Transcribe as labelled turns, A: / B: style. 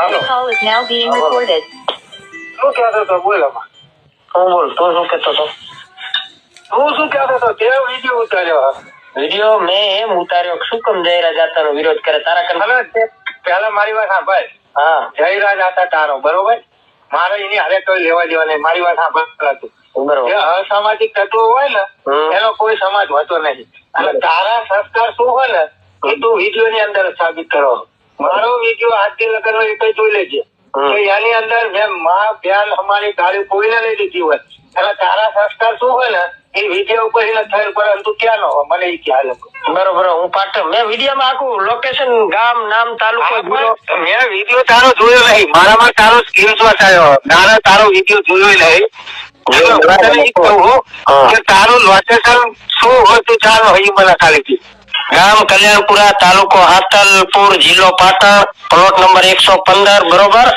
A: This call is now being recorded.
B: શું કહેતો હતો બોલ આમાં.
C: હું બોલ તું શું કહેતો હતો?
B: હું શું કહેતો હતો તે વિડીયો ઉતાર્યો.
C: વિડીયો મેં એમ ઉતાર્યો કે શું કામ જયરાજ આતાનો વિરોધ કરે તારા કરતા?
B: હવે પહેલા મારી વાત સાંભળ.
C: હા
B: જયરાજ આતા તારો બરોબર, મારે એની હારે કોઈ લેવા દેવા નહીં. મારી વાત સાંભળ તું.
C: બરોબર.
B: જે અસામાજિક તત્વો હોય ને એનો કોઈ સમાજ હોતો નહીં. અને તારા સંસ્કાર શું હોય ને એ તું વિડીયો ની અંદર સાબિત કરો. મારો વિડીયો આજથી લગન એક જોઈ લેજે તો એની અંદર મેં માં બેન અમારી ગાડી કોઈને નહીં લીધી હોય. અને તારા સંસ્કાર શું હોય ને એ વિડીયો ઉપર થયેલ પરંતુ ક્યાં નો મને એ ખ્યાલ હતો.
C: બરોબર. હું પાટણ મેં વિડીયોમાં આખું લોકેશન ગામ નામ તાલુકો
B: મેં વિડીયો તારો જોયો નહીં. મારામાં તારો સ્ક્રીનશોટ આવ્યો. તારો વિડીયો જોયો નહીં. તારું લોકેશન શું હોય તું ચાલો અહીં મને ખાલી
C: ગામ કલ્યાણપુરા તાલુકો હાતલપુર જિલ્લો પાટણ પ્લોટ નંબર 115 બરોબર.